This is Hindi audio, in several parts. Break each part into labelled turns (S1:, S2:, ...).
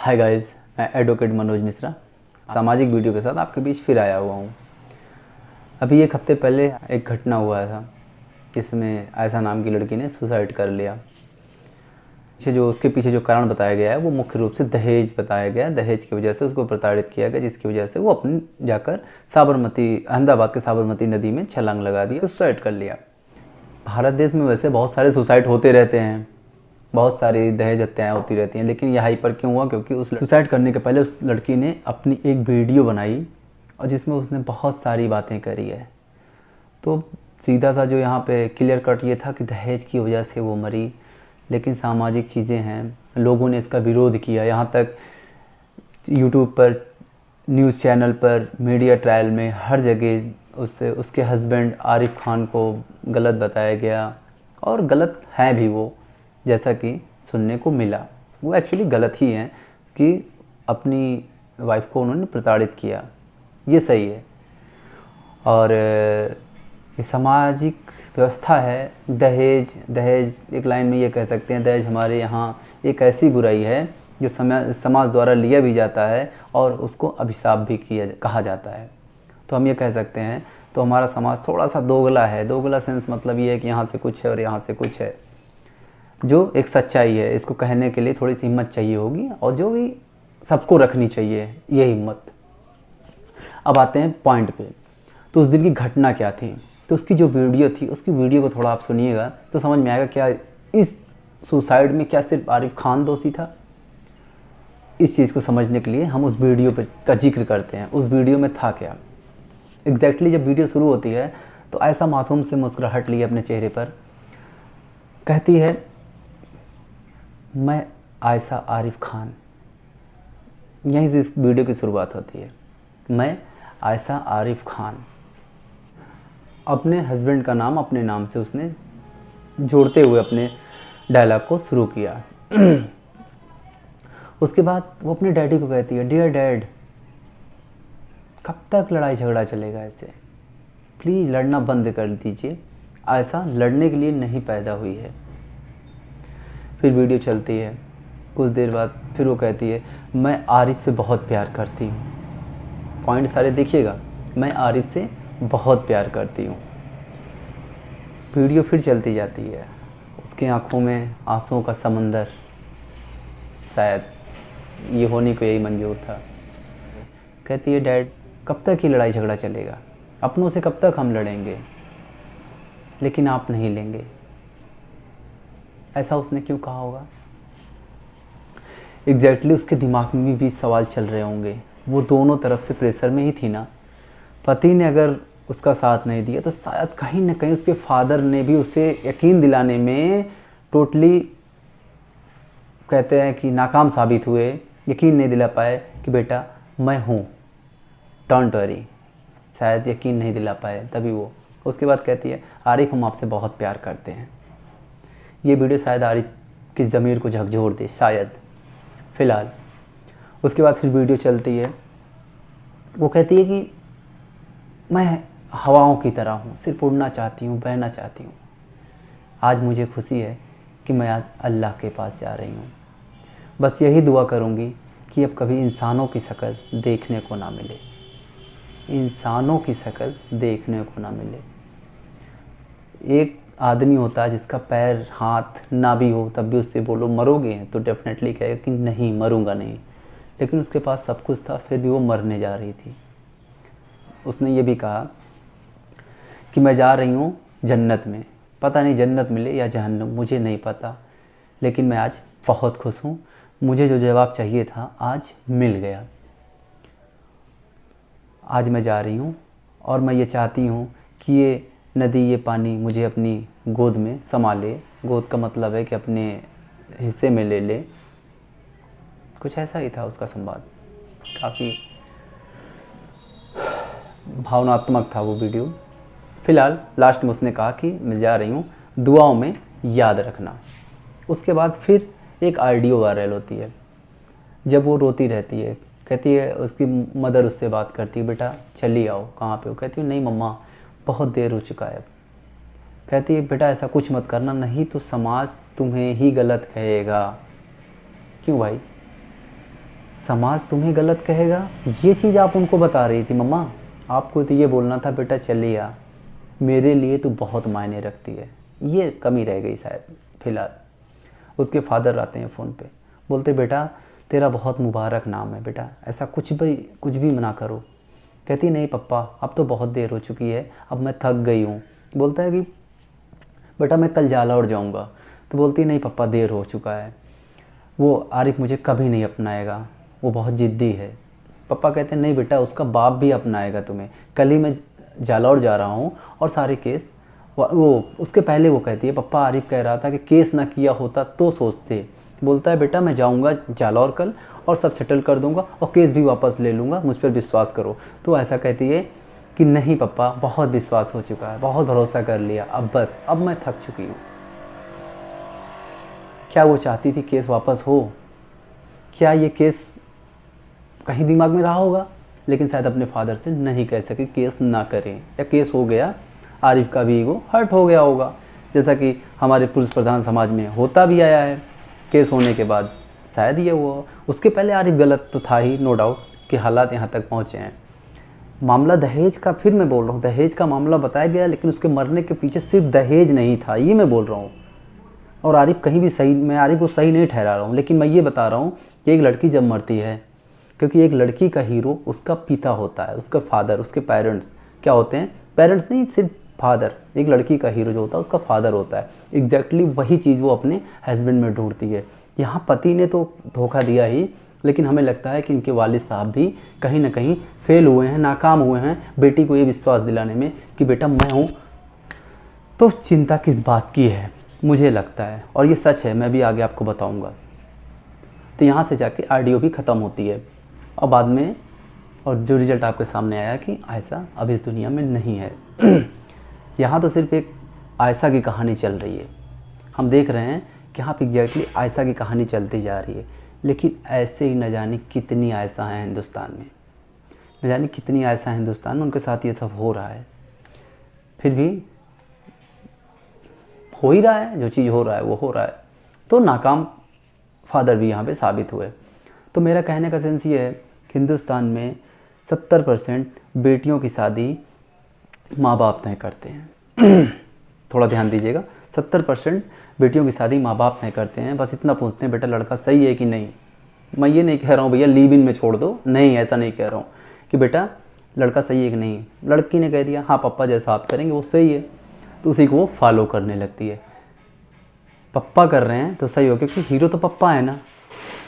S1: हाय गाइस, मैं एडवोकेट मनोज मिश्रा सामाजिक वीडियो के साथ आपके बीच फिर आया हुआ हूँ। अभी एक हफ्ते पहले एक घटना हुआ था जिसमें आयशा नाम की लड़की ने सुसाइड कर लिया। उसके पीछे जो कारण बताया गया है वो मुख्य रूप से दहेज बताया गया। दहेज की वजह से उसको प्रताड़ित किया गया, जिसकी वजह से वो अपनी जाकर अहमदाबाद के साबरमती नदी में छलांग लगा दिया, सुसाइड कर लिया। भारत देश में वैसे बहुत सारे सुसाइड होते रहते हैं, बहुत सारी दहेज हत्याएँ होती रहती हैं, लेकिन यह हाइपर क्यों हुआ? क्योंकि उस सुसाइड करने के पहले उस लड़की ने अपनी एक वीडियो बनाई और जिसमें उसने बहुत सारी बातें करी है। तो सीधा सा जो यहाँ पे क्लियर कट ये था कि दहेज की वजह से वो मरी, लेकिन सामाजिक चीज़ें हैं, लोगों ने इसका विरोध किया। यहाँ तक यूट्यूब पर, न्यूज़ चैनल पर, मीडिया ट्रायल में, हर जगह उसके हस्बैंड आरिफ खान को गलत बताया गया, और गलत है भी वो, जैसा कि सुनने को मिला। वो एक्चुअली गलत ही हैं कि अपनी वाइफ को उन्होंने प्रताड़ित किया, ये सही है। और ये सामाजिक व्यवस्था है। दहेज एक लाइन में ये कह सकते हैं, दहेज हमारे यहाँ एक ऐसी बुराई है जो समाज द्वारा लिया भी जाता है और उसको अभिशाप भी कहा जाता है। तो हम ये कह सकते हैं, तो हमारा समाज थोड़ा सा दोगला है। दोगला सेंस मतलब ये है कि यहाँ से कुछ है और यहाँ से कुछ है, जो एक सच्चाई है। इसको कहने के लिए थोड़ी सी हिम्मत चाहिए होगी, और जो भी सबको रखनी चाहिए ये हिम्मत। अब आते हैं पॉइंट पे। तो उस दिन की घटना क्या थी? तो उसकी जो वीडियो थी, उसकी वीडियो को थोड़ा आप सुनिएगा तो समझ में आएगा क्या इस सुसाइड में क्या सिर्फ आरिफ खान दोषी था। इस चीज़ को समझने के लिए हम उस वीडियो पर का जिक्र करते हैं। उस वीडियो में था क्या एग्जैक्टली? जब वीडियो शुरू होती है तो ऐसा मासूम से मुस्कुराहट लिए अपने चेहरे पर, कहती है, मैं आयशा आरिफ खान। यहीं से इस वीडियो की शुरुआत होती है। मैं आयशा आरिफ खान। अपने हस्बैंड का नाम अपने नाम से उसने जोड़ते हुए अपने डायलॉग को शुरू किया। उसके बाद वो अपने डैडी को कहती है, डियर डैड, कब तक लड़ाई झगड़ा चलेगा ऐसे? प्लीज़ लड़ना बंद कर दीजिए। आयशा लड़ने के लिए नहीं पैदा हुई है। फिर वीडियो चलती है। कुछ देर बाद फिर वो कहती है, मैं आरिफ से बहुत प्यार करती हूँ। पॉइंट सारे देखिएगा, मैं आरिफ से बहुत प्यार करती हूँ। वीडियो फिर चलती जाती है। उसकी आंखों में आंसुओं का समंदर, शायद ये होने को यही मंजूर था। कहती है, डैड, कब तक ये लड़ाई झगड़ा चलेगा? अपनों से कब तक हम लड़ेंगे? लेकिन आप नहीं लेंगे। ऐसा उसने क्यों कहा होगा? एग्जैक्टली उसके दिमाग में भी सवाल चल रहे होंगे। वो दोनों तरफ से प्रेशर में ही थी ना। पति ने अगर उसका साथ नहीं दिया तो शायद कहीं ना कहीं उसके फादर ने भी उसे यकीन दिलाने में टोटली, कहते हैं कि नाकाम साबित हुए। यकीन नहीं दिला पाए कि बेटा मैं हूँ, डोंट वरी। शायद यकीन नहीं दिला पाए, तभी वो उसके बाद कहती है, आरिफ, हम आपसे बहुत प्यार करते हैं। ये वीडियो शायद आरिफ की ज़मीर को झकझोर दे, शायद, फ़िलहाल। उसके बाद फिर वीडियो चलती है। वो कहती है कि मैं हवाओं की तरह हूँ, सिर्फ उड़ना चाहती हूँ, बहना चाहती हूँ। आज मुझे खुशी है कि मैं आज अल्लाह के पास जा रही हूँ। बस यही दुआ करूँगी कि अब कभी इंसानों की शक्ल देखने को ना मिले, इंसानों की शक्ल देखने को ना मिले। एक आदमी होता है जिसका पैर, हाथ ना भी हो, तब भी उससे बोलो मरोगे, तो डेफिनेटली कहेगा कि नहीं, मरूंगा नहीं। लेकिन उसके पास सब कुछ था, फिर भी वो मरने जा रही थी। उसने ये भी कहा कि मैं जा रही हूँ जन्नत में। पता नहीं जन्नत मिले या जहन्नम, मुझे नहीं पता, लेकिन मैं आज बहुत खुश हूँ। मुझे जो जवाब चाहिए था आज मिल गया। आज मैं जा रही हूँ और मैं ये चाहती हूँ कि ये नदी, ये पानी मुझे अपनी गोद में समा ले। गोद का मतलब है कि अपने हिस्से में ले ले। कुछ ऐसा ही था उसका संवाद। काफ़ी भावनात्मक था वो वीडियो। फ़िलहाल लास्ट में उसने कहा कि मैं जा रही हूँ, दुआओं में याद रखना। उसके बाद फिर एक ऑडियो वायरल होती है जब वो रोती रहती है। कहती है, उसकी मदर उससे बात करती है, बेटा चली आओ, कहाँ पे हो? कहती हूँ, नहीं मम्मा, बहुत देर हो चुका है। कहती है, बेटा ऐसा कुछ मत करना, नहीं तो समाज तुम्हें ही गलत कहेगा। क्यों भाई? समाज तुम्हें गलत कहेगा, ये चीज़ आप उनको बता रही थी मम्मा। आपको तो ये बोलना था बेटा चलिए आ, मेरे लिए तो बहुत मायने रखती है। ये कमी रह गई शायद फ़िलहाल। उसके फादर आते हैं फ़ोन पे, बोलते बेटा तेरा बहुत मुबारक नाम है बेटा, ऐसा कुछ भी ना करो। कहती नहीं पप्पा अब तो बहुत देर हो चुकी है, अब मैं थक गई हूँ। बोलता है कि बेटा मैं कल जालौर जाऊँगा। तो बोलती नहीं पप्पा देर हो चुका है, वो आरिफ मुझे कभी नहीं अपनाएगा, वो बहुत ज़िद्दी है। पापा कहते हैं नहीं बेटा उसका बाप भी अपनाएगा तुम्हें, कल ही मैं जालौर जा रहा हूँ और सारे केस वो उसके पहले वो कहती है पप्पा आरिफ कह रहा था कि केस ना किया होता तो सोचते। बोलता है बेटा मैं जाऊँगा जालौर कल और सब सेटल कर दूँगा और केस भी वापस ले लूँगा, मुझ पर विश्वास करो। तो ऐसा कहती है कि नहीं पप्पा बहुत विश्वास हो चुका है, बहुत भरोसा कर लिया, अब बस अब मैं थक चुकी हूँ। क्या वो चाहती थी केस वापस हो? क्या ये केस कहीं दिमाग में रहा होगा? लेकिन शायद अपने फादर से नहीं कह सके केस ना करें, या केस हो गया आरिफ का भी ईगो हर्ट हो गया होगा, जैसा कि हमारे पुरुष प्रधान समाज में होता भी आया है। केस होने के बाद शायद ये हुआ। उसके पहले आरिफ गलत तो था ही, नो डाउट कि हालात यहाँ तक पहुँचे हैं। मामला दहेज का, फिर मैं बोल रहा हूँ दहेज का मामला बताया गया, लेकिन उसके मरने के पीछे सिर्फ दहेज नहीं था, ये मैं बोल रहा हूँ। और आरिफ कहीं भी सही, मैं आरिफ को सही नहीं ठहरा रहा हूँ, लेकिन मैं ये बता रहा हूँ कि एक लड़की जब मरती है, क्योंकि एक लड़की का हीरो उसका पिता होता है, उसका फादर, उसके पेरेंट्स क्या होते हैं, पेरेंट्स नहीं सिर्फ फादर। एक लड़की का हीरो जो होता है उसका फादर होता है। एग्जैक्टली वही चीज़ वो अपने हस्बैंड में ढूंढती है। यहाँ पति ने तो धोखा दिया ही, लेकिन हमें लगता है कि इनके वालिद साहब भी कहीं ना कहीं फेल हुए हैं, नाकाम हुए हैं बेटी को ये विश्वास दिलाने में कि बेटा मैं हूँ। तो चिंता किस बात की है, मुझे लगता है, और ये सच है, मैं भी आगे आपको बताऊँगा। तो यहाँ से जाके ऑडियो भी ख़त्म होती है और बाद में, और जो रिज़ल्ट आपके सामने आया कि आयशा अब इस दुनिया में नहीं है। यहाँ तो सिर्फ एक आयशा की कहानी चल रही है, हम देख रहे हैं कि यहाँ पर एग्जैक्टली आयशा की कहानी चलती जा रही है। लेकिन ऐसे ही न जाने कितनी आयशा हैं हिंदुस्तान में, न जाने कितनी आयशा हैं हिंदुस्तान में, उनके साथ ये सब हो रहा है। फिर भी हो ही रहा है, जो चीज़ हो रहा है वो हो रहा है। तो नाकाम फादर भी यहाँ पे साबित हुए। तो मेरा कहने का सेंस ये है कि हिंदुस्तान में 70% बेटियों की शादी माँ बाप तय करते हैं। थोड़ा ध्यान दीजिएगा, 70% बेटियों की शादी माँ बाप तय करते हैं। बस इतना पूछते हैं बेटा लड़का सही है कि नहीं। मैं ये नहीं कह रहा हूँ भैया लीव इन में छोड़ दो, नहीं ऐसा नहीं कह रहा हूँ कि बेटा लड़का सही है कि नहीं। लड़की ने कह दिया हाँ पप्पा जैसा आप करेंगे वो सही है, तो उसी को वो फॉलो करने लगती है। पप्पा कर रहे हैं तो सही हो, क्योंकि हीरो तो पप्पा है ना,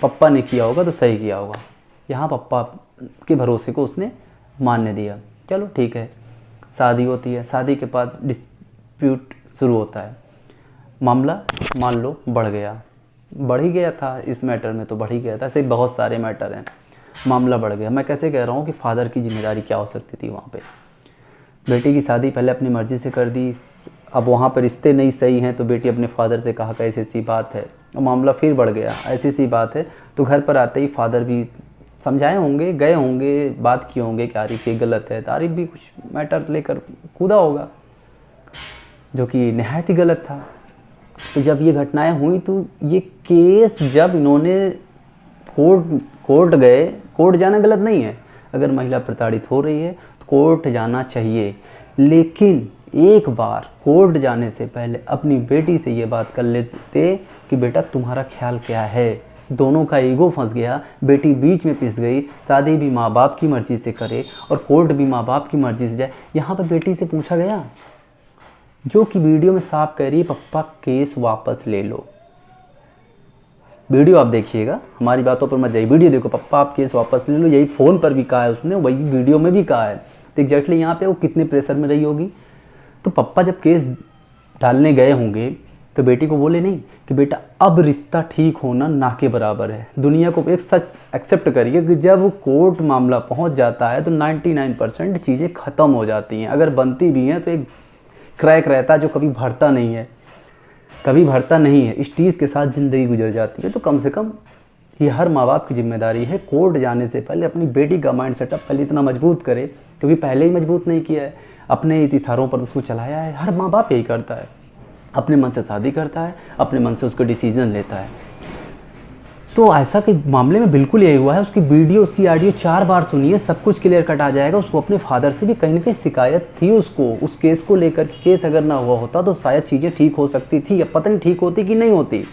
S1: पप्पा ने किया होगा तो सही किया होगा। यहाँ पप्पा के भरोसे को उसने मानने दिया, चलो ठीक है। शादी होती है, शादी के बाद डिस्प्यूट शुरू होता है। मामला मान लो बढ़ ही गया था, इस मैटर में तो बढ़ ही गया था, ऐसे बहुत सारे मैटर हैं। मामला बढ़ गया, मैं कैसे कह रहा हूँ कि फादर की जिम्मेदारी क्या हो सकती थी वहाँ पे। बेटी की शादी पहले अपनी मर्ज़ी से कर दी, अब वहाँ पर रिश्ते नहीं सही हैं तो बेटी अपने फादर से कहा कि ऐसी ऐसी बात है, और मामला फिर बढ़ गया, ऐसी ऐसी बात है। तो घर पर आते ही फादर भी समझाए होंगे, गए होंगे, बात किए होंगे कि आरिफ ये गलत है, तो आरिफ भी कुछ मैटर लेकर कूदा होगा जो कि नहायत ही गलत था। तो जब ये घटनाएं हुई तो ये केस जब इन्होंने कोर्ट गए, कोर्ट जाना गलत नहीं है, अगर महिला प्रताड़ित हो रही है तो कोर्ट जाना चाहिए, लेकिन एक बार कोर्ट जाने से पहले अपनी बेटी से ये बात कर लेते कि बेटा तुम्हारा ख्याल क्या है। दोनों का ईगो फंस गया, बेटी बीच में पिस गई, शादी भी माँ बाप की मर्ज़ी से करे और कोर्ट भी माँ बाप की मर्ज़ी से जाए। यहाँ पर बेटी से पूछा गया, जो कि वीडियो में साफ कह रही है पप्पा केस वापस ले लो। वीडियो आप देखिएगा, हमारी बातों पर मत जाइए, वीडियो देखो, पप्पा आप केस वापस ले लो, यही फ़ोन पर भी कहा है उसने, वही वीडियो में भी कहा है। तो एग्जैक्टली यहाँ पे वो कितने प्रेशर में रही होगी। तो पप्पा जब केस डालने गए होंगे तो बेटी को बोले नहीं कि बेटा अब रिश्ता ठीक होना ना के बराबर है। दुनिया को एक सच एक्सेप्ट करिए कि जब कोर्ट मामला पहुंच जाता है तो 99% चीज़ें ख़त्म हो जाती हैं। अगर बनती भी हैं तो एक क्रैक रहता है जो कभी भरता नहीं है, इस चीज़ के साथ ज़िंदगी गुजर जाती है। तो कम से कम ये हर माँ बाप की जिम्मेदारी है, कोर्ट जाने से पहले अपनी बेटी का माइंड सेटअप पहले इतना मजबूत करे, क्योंकि पहले ही मजबूत नहीं किया है, अपने इशारों पर उसको चलाया है। हर माँ बाप यही करता है, अपने मन से शादी करता है, अपने मन से उसको डिसीजन लेता है। तो ऐसा के मामले में बिल्कुल यही हुआ है। उसकी वीडियो, उसकी ऑडियो 4 बार सुनिए, सब कुछ क्लियर कट आ जाएगा। उसको अपने फादर से भी कहीं ना कहीं शिकायत थी उसको, उस केस को लेकर के। केस अगर ना हुआ होता तो शायद चीज़ें ठीक हो सकती थी, अब पता नहीं ठीक होती कि नहीं होती।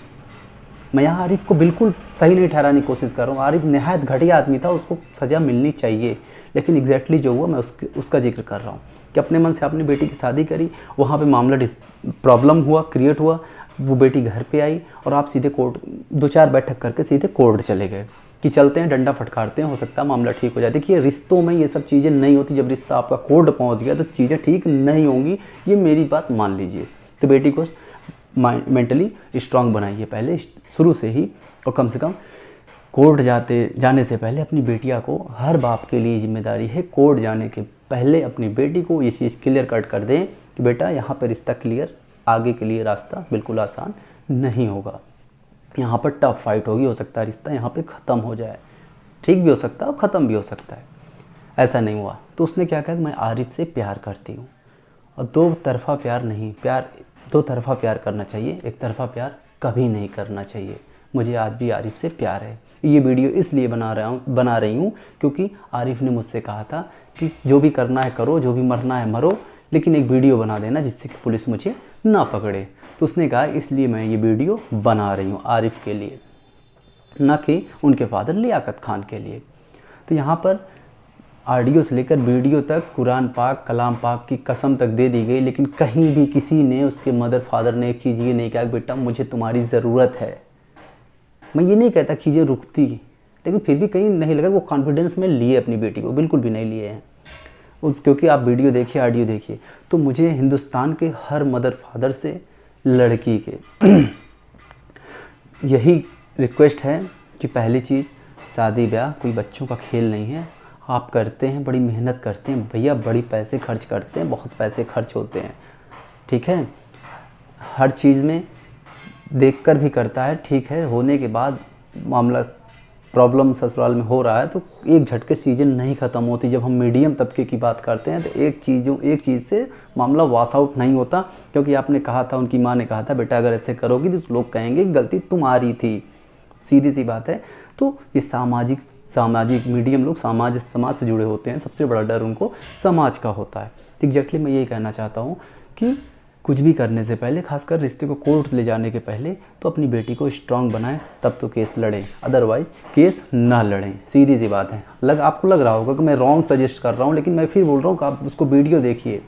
S1: मैं यहाँ आरिफ को बिल्कुल सही नहीं ठहराने की कोशिश कर रहा हूँ। आरिफ नहायत घटिया आदमी था, उसको सज़ा मिलनी चाहिए, लेकिन एग्जैक्टली जो हुआ मैं उसका जिक्र कर रहा हूँ कि अपने मन से अपनी बेटी की शादी करी, वहाँ पे मामला प्रॉब्लम हुआ, क्रिएट हुआ, वो बेटी घर पे आई और आप सीधे कोर्ट 2-4 बैठक करके सीधे कोर्ट चले गए कि चलते हैं, डंडा फटकारते हैं, हो सकता है मामला ठीक हो जाए। देखिए रिश्तों में ये सब चीज़ें नहीं होती। जब रिश्ता आपका कोर्ट पहुँच गया तो चीज़ें ठीक नहीं होंगी, ये मेरी बात मान लीजिए। तो बेटी को मेंटली स्ट्रांग बनाइए पहले शुरू से ही, और कम से कम कोर्ट जाने से पहले अपनी बेटिया को, हर बाप के लिए जिम्मेदारी है कोर्ट जाने के पहले अपनी बेटी को ये चीज़ क्लियर कट कर दें कि बेटा यहाँ पर रिश्ता क्लियर, आगे के लिए रास्ता बिल्कुल आसान नहीं होगा, यहाँ पर टफ फाइट होगी, हो सकता है रिश्ता यहाँ पे ख़त्म हो जाए, ठीक भी हो सकता है और ख़त्म भी हो सकता है। ऐसा नहीं हुआ तो उसने क्या कहा कि मैं आरिफ से प्यार करती हूँ, और दो तरफ़ा प्यार नहीं, दो तरफ़ा प्यार करना चाहिए, एक तरफ़ा प्यार कभी नहीं करना चाहिए। मुझे आज भी आरिफ से प्यार है। ये वीडियो इसलिए बना रही हूँ क्योंकि आरिफ ने मुझसे कहा था कि जो भी करना है करो, जो भी मरना है मरो, लेकिन एक वीडियो बना देना जिससे कि पुलिस मुझे ना पकड़े। तो उसने कहा इसलिए मैं ये वीडियो बना रही हूँ आरिफ के लिए, ना कि उनके फादर लियाकत खान के लिए। तो यहाँ पर ऑडियो से लेकर वीडियो तक कुरान पाक, कलाम पाक की कसम तक दे दी गई, लेकिन कहीं भी किसी ने, उसके मदर फादर ने एक चीज़ ये नहीं कहा कि बेटा मुझे तुम्हारी ज़रूरत है। मैं ये नहीं कहता चीज़ें रुकती, लेकिन फिर भी कहीं नहीं लगा वो कॉन्फिडेंस में लिए अपनी बेटी को, बिल्कुल भी नहीं लिए हैं क्योंकि आप वीडियो देखिए, ऑडियो देखिए, तो मुझे हिंदुस्तान के हर मदर फादर से, लड़की के यही रिक्वेस्ट है कि पहली चीज़, शादी ब्याह कोई बच्चों का खेल नहीं है। आप करते हैं, बड़ी मेहनत करते हैं भैया, बड़ी पैसे खर्च करते हैं, बहुत पैसे खर्च होते हैं, ठीक है, हर चीज़ में देखकर भी करता है, ठीक है, होने के बाद मामला प्रॉब्लम ससुराल में हो रहा है तो एक झटके चीज़ें नहीं ख़त्म होती। जब हम मीडियम तबके की बात करते हैं तो एक चीज़ से मामला वॉश आउट नहीं होता, क्योंकि आपने कहा था, उनकी माँ ने कहा था बेटा अगर ऐसे करोगी तो लोग कहेंगे गलती तुम्हारी थी, सीधी सी बात है। तो ये सामाजिक मीडियम लोग समाज से जुड़े होते हैं, सबसे बड़ा डर उनको समाज का होता है। तो एग्जैक्टली मैं यही कहना चाहता हूँ कि कुछ भी करने से पहले, खासकर रिश्ते को कोर्ट ले जाने के पहले, तो अपनी बेटी को स्ट्रांग बनाएं, तब तो केस लड़ें, अदरवाइज़ केस ना लड़ें। सीधी सी बात है। आपको लग रहा होगा कि मैं रॉन्ग सजेस्ट कर रहा हूँ, लेकिन मैं फिर बोल रहा हूँ कि आप उसको वीडियो देखिए,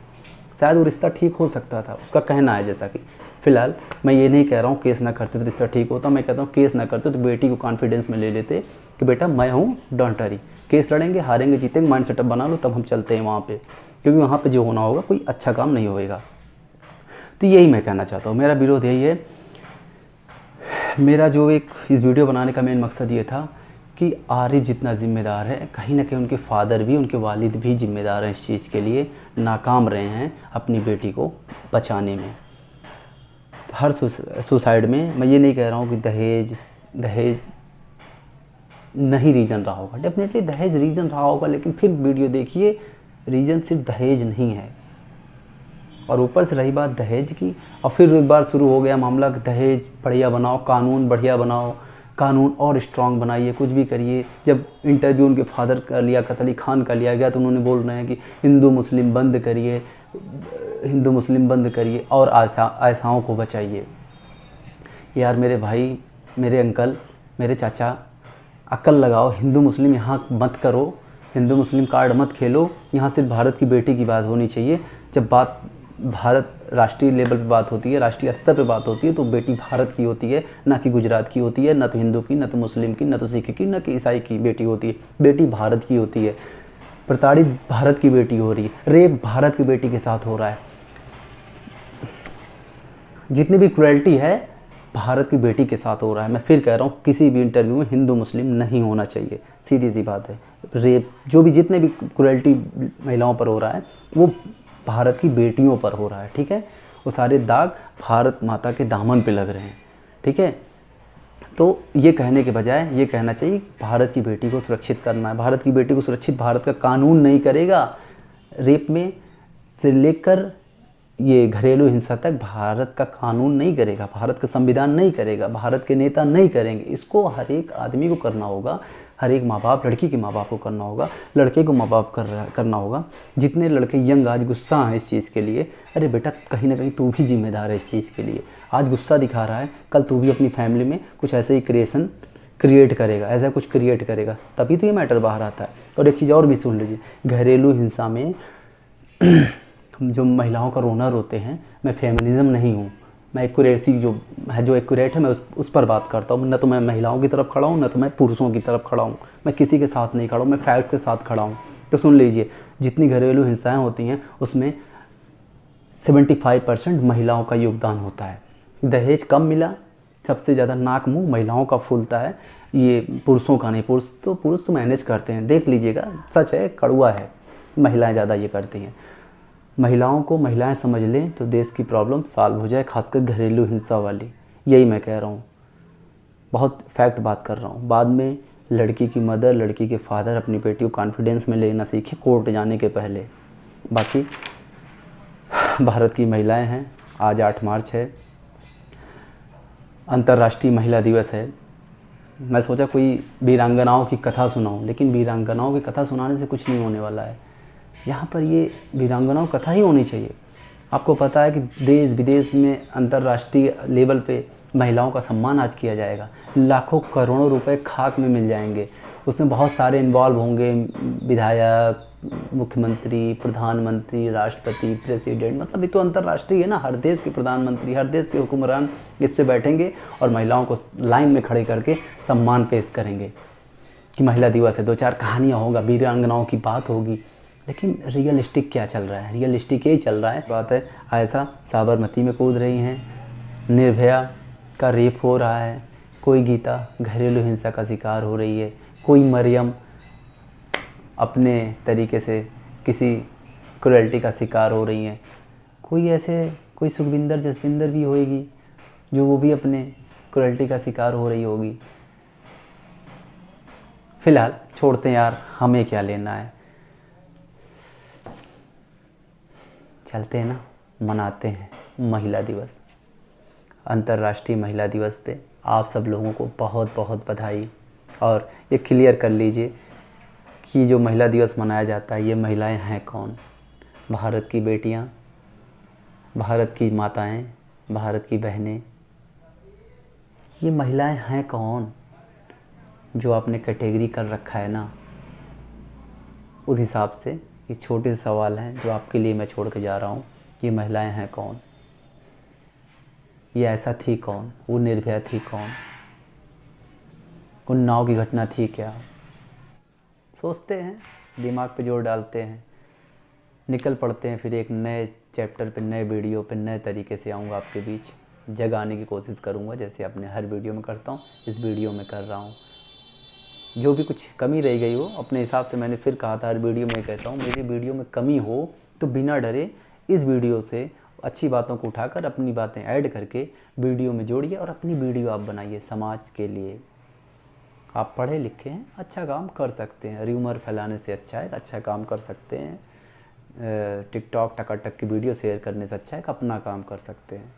S1: शायद वो रिश्ता ठीक हो सकता था, उसका कहना है। जैसा कि फ़िलहाल मैं ये नहीं कह रहा हूँ केस ना करते तो रिश्ता ठीक होता, मैं कहता हूँ केस ना करते तो बेटी को कॉन्फिडेंस में ले लेते कि बेटा मैं हूँ, डोंट वरी, केस लड़ेंगे, हारेंगे जीतेंगे, माइंड सेटअप बना लो, तब हम चलते हैं वहाँ पे, क्योंकि वहाँ पे जो होना होगा कोई अच्छा काम नहीं होएगा। तो यही मैं कहना चाहता हूँ, मेरा विरोध यही है। मेरा जो एक इस वीडियो बनाने का मेन मकसद ये था कि आरिफ जितना ज़िम्मेदार है, कहीं ना कहीं उनके फादर भी, उनके वालिद भी ज़िम्मेदार हैं इस चीज़ के लिए, नाकाम रहे हैं अपनी बेटी को बचाने में। हर सुसाइड में मैं ये नहीं कह रहा हूँ कि दहेज नहीं रीज़न रहा होगा, डेफिनेटली दहेज रीज़न रहा होगा, लेकिन फिर वीडियो देखिए, रीज़न सिर्फ दहेज नहीं है। और ऊपर से रही बात दहेज की, और फिर एक बार शुरू हो गया मामला कि दहेज बढ़िया बनाओ, कानून बढ़िया बनाओ, कानून और स्ट्रांग बनाइए, कुछ भी करिए। जब इंटरव्यू उनके फादर का, लियाकत अली खान का लिया गया, तो उन्होंने बोल रहे हैं कि हिंदू मुस्लिम बंद करिए, हिंदू मुस्लिम बंद करिए और आशाओं को बचाइए। यार मेरे भाई, मेरे अंकल, मेरे चाचा, अक्ल लगाओ, हिंदू मुस्लिम यहाँ मत करो, हिंदू मुस्लिम कार्ड मत खेलो। यहाँ सिर्फ भारत की बेटी की बात होनी चाहिए। जब बात भारत राष्ट्रीय लेवल पे बात होती है, राष्ट्रीय स्तर पे बात होती है, तो बेटी भारत की होती है, ना कि गुजरात की होती है, ना तो हिंदू की, ना तो मुस्लिम की, ना तो सिख की, ना कि ईसाई की बेटी होती है। बेटी भारत की होती है। प्रताड़ित भारत की बेटी हो रही है, रेप भारत की बेटी के साथ हो रहा है, जितनी भी क्रुएल्टी है भारत की बेटी के साथ हो रहा है। मैं फिर कह रहा हूँ, किसी भी इंटरव्यू में हिंदू मुस्लिम नहीं होना चाहिए, सीधी सी बात है। रेप, जो भी जितने भी क्रुएल्टी महिलाओं पर हो रहा है, वो भारत की बेटियों पर हो रहा है, ठीक है। वो सारे दाग भारत माता के दामन पे लग रहे हैं, ठीक है। तो ये कहने के बजाय ये कहना चाहिए कि भारत की बेटी को सुरक्षित करना है। भारत की बेटी को सुरक्षित भारत का कानून नहीं करेगा। रेप में से लेकर ये घरेलू हिंसा तक भारत का कानून नहीं करेगा, भारत का संविधान नहीं करेगा, भारत के नेता नहीं करेंगे। इसको हर एक आदमी को करना होगा, हर एक माँ बाप, लड़की के माँ बाप को करना होगा, लड़के को माँ बाप करना होगा। जितने लड़के यंग आज गुस्सा हैं इस चीज़ के लिए, अरे बेटा कहीं ना कहीं तू भी जिम्मेदार है इस चीज़ के लिए। आज गुस्सा दिखा रहा है, कल तू भी अपनी फैमिली में कुछ ऐसे ही क्रिएट करेगा, ऐसा कुछ क्रिएट करेगा, तभी तो ये मैटर बाहर आता है। और एक चीज़ और भी सुन लीजिए, घरेलू हिंसा में जो महिलाओं का रोना रोते हैं, मैं फेमिनिज्म नहीं हूँ, मैं एक्यूरेसी जो एक्यूरेट है मैं उस पर बात करता हूँ। न तो मैं महिलाओं की तरफ खड़ा हूँ, न तो मैं पुरुषों की तरफ खड़ा हूँ, मैं किसी के साथ नहीं खड़ा हूँ, मैं फैक्ट के साथ खड़ा हूँ। तो सुन लीजिए, जितनी घरेलू हिंसाएँ होती हैं उसमें 75% महिलाओं का योगदान होता है। दहेज कम मिला, सबसे ज़्यादा नाक मुंह महिलाओं का फूलता है, ये पुरुषों का नहीं। पुरुष तो मैनेज करते हैं, देख लीजिएगा, सच है, कड़वा है, महिलाएं ज़्यादा ये करती हैं। महिलाओं को महिलाएं समझ लें तो देश की प्रॉब्लम सॉल्व हो जाए, खासकर घरेलू हिंसा वाली। यही मैं कह रहा हूँ, बहुत फैक्ट बात कर रहा हूँ। बाद में लड़की की मदर, लड़की के फादर अपनी बेटी को कॉन्फिडेंस में लेना सीखे कोर्ट जाने के पहले। बाकी भारत की महिलाएं हैं, आज 8 मार्च है, अंतर्राष्ट्रीय महिला दिवस है। मैं सोचा कोई वीरांगनाओं की कथा सुनाऊं, लेकिन वीरांगनाओं की कथा सुनाने से कुछ नहीं होने वाला है। यहाँ पर ये वीरांगनाओं कथा ही होनी चाहिए। आपको पता है कि देश विदेश में अंतर्राष्ट्रीय लेवल पे महिलाओं का सम्मान आज किया जाएगा, लाखों करोड़ों रुपए खाक में मिल जाएंगे। उसमें बहुत सारे इन्वॉल्व होंगे, विधायक, मुख्यमंत्री, प्रधानमंत्री, राष्ट्रपति, प्रेसिडेंट, मतलब ये तो अंतर्राष्ट्रीय है ना। हर देश के प्रधानमंत्री, हर देश के हुक्मरान इस पे बैठेंगे और महिलाओं को लाइन में खड़े करके सम्मान पेश करेंगे कि महिला दिवस है। 2-4 कहानियाँ होगा, वीरांगनाओं की बात होगी, लेकिन रियलिस्टिक क्या चल रहा है? रियलिस्टिक यही चल रहा है। बात है, आयशा साबरमती में कूद रही हैं, निर्भया का रेप हो रहा है, कोई गीता घरेलू हिंसा का शिकार हो रही है, कोई मरियम अपने तरीके से किसी क्रुएल्टी का शिकार हो रही हैं, कोई सुखविंदर जसविंदर भी होएगी जो वो भी अपने क्रुएल्टी का शिकार हो रही होगी। फिलहाल छोड़ते हैं यार, हमें क्या लेना है, चलते हैं ना, मनाते हैं महिला दिवस। अंतर्राष्ट्रीय महिला दिवस पे आप सब लोगों को बहुत बहुत बधाई। और ये क्लियर कर लीजिए कि जो महिला दिवस मनाया जाता है, ये महिलाएं हैं कौन? भारत की बेटियां, भारत की माताएं, भारत की बहनें, ये महिलाएं हैं कौन? जो आपने कैटेगरी कर रखा है ना, उस हिसाब से ये छोटे से सवाल हैं जो आपके लिए मैं छोड़ के जा रहा हूँ। ये महिलाएं हैं कौन? ये ऐसा थी कौन? वो निर्भया थी कौन? उन्नाव की घटना थी क्या? सोचते हैं, दिमाग पे जोर डालते हैं, निकल पड़ते हैं। फिर एक नए चैप्टर पे, नए वीडियो पे, नए तरीके से आऊँगा आपके बीच, जगाने की कोशिश करूँगा, जैसे अपने हर वीडियो में करता हूँ, इस वीडियो में कर रहा हूँ। जो भी कुछ कमी रह गई हो अपने हिसाब से, मैंने फिर कहा था, हर वीडियो में कहता हूँ, मेरी वीडियो में कमी हो तो बिना डरे इस वीडियो से अच्छी बातों को उठाकर अपनी बातें ऐड करके वीडियो में जोड़िए और अपनी वीडियो आप बनाइए समाज के लिए। आप पढ़े लिखे हैं, अच्छा काम कर सकते हैं, र्यूमर फैलाने से अच्छा है अच्छा काम कर सकते हैं। टिकटॉक टकाटक की वीडियो शेयर करने से अच्छा है अपना काम कर सकते हैं,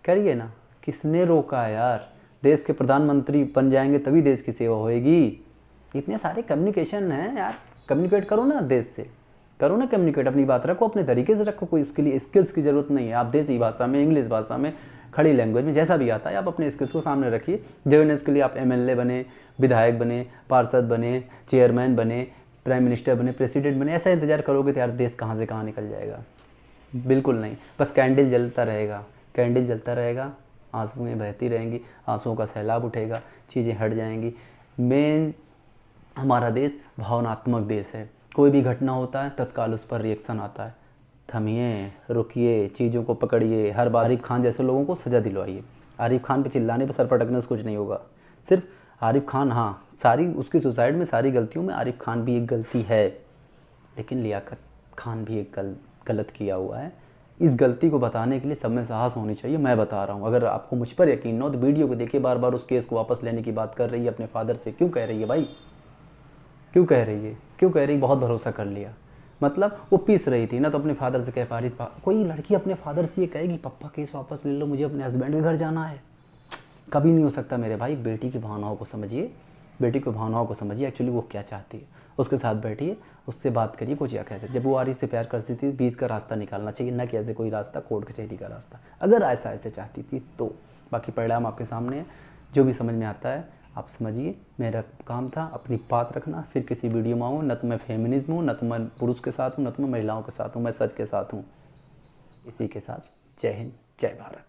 S1: करिए ना। किसने रोका है यार? देश के प्रधानमंत्री बन जाएंगे तभी देश की सेवा होएगी। इतने सारे कम्युनिकेशन हैं यार, कम्युनिकेट करो ना देश से, करो ना कम्युनिकेट, अपनी बात रखो, अपने तरीके से रखो, कोई इसके लिए स्किल्स की ज़रूरत नहीं है। आप देसी भाषा में, इंग्लिश भाषा में, खड़ी लैंग्वेज में, जैसा भी आता है आप अपने स्किल्स को सामने रखिए। जर्नलिस्ट के लिए आप एमएलए बने, विधायक बने, पार्षद बने, चेयरमैन बने, प्राइम मिनिस्टर बने, प्रेसिडेंट बने, ऐसा इंतजार करोगे तो यार देश कहाँ से कहाँ निकल जाएगा? बिल्कुल नहीं। बस कैंडल जलता रहेगा, कैंडल जलता रहेगा, आंसुएं बहती रहेंगी, आंसुओं का सैलाब उठेगा, चीज़ें हट जाएंगी। मेन हमारा देश भावनात्मक देश है। कोई भी घटना होता है तत्काल उस पर रिएक्शन आता है। थमिए, रुकिए, चीज़ों को पकड़िए। हर बार आरिफ खान जैसे लोगों को सज़ा दिलवाइए। आरिफ खान पे चिल्लाने पे, सर पटकने से कुछ नहीं होगा। सिर्फ आरिफ खान, हाँ, सारी उसकी सुसाइड में सारी गलतियों में आरिफ खान भी एक गलती है, लेकिन लियाकत खान भी एक गलत किया हुआ है। इस गलती को बताने के लिए सब में साहस होनी चाहिए। मैं बता रहा हूँ, अगर आपको मुझ पर यकीन न हो तो वीडियो को देखिए। बार बार उस केस को वापस लेने की बात कर रही है अपने फादर से, क्यों कह रही है भाई? क्यों कह रही है? क्यों कह रही? बहुत भरोसा कर लिया, मतलब वो पीस रही थी ना, तो अपने फादर से कह पा रही थी, कोई लड़की अपने फादर से ये कहेगी पापा केस वापस ले लो, मुझे अपने हस्बैंड के घर जाना है, कभी नहीं हो सकता मेरे भाई। बेटी की भावनाओं को समझिए, बेटी की भावनाओं को समझिए, एक्चुअली वो क्या चाहती है, उसके साथ बैठिए, उससे बात करिए, कुछ या कैसे। जब वो आरिफ से प्यार करती थी, बीच का रास्ता निकालना चाहिए, ना कि ऐसे कोई रास्ता कोर्ट कचहरी का रास्ता, अगर ऐसा ऐसे चाहती थी तो। बाकी परिणाम आपके सामने है, जो भी समझ में आता है आप समझिए। मेरा काम था अपनी बात रखना, फिर किसी वीडियो में आऊँ। न तो मैं फेमिनिज्म हूँ, न तो मैं पुरुष के साथ हूँ, न तो मैं महिलाओं के साथ हूँ, मैं सच के साथ हूँ। इसी के साथ जय हिंद, जय भारत।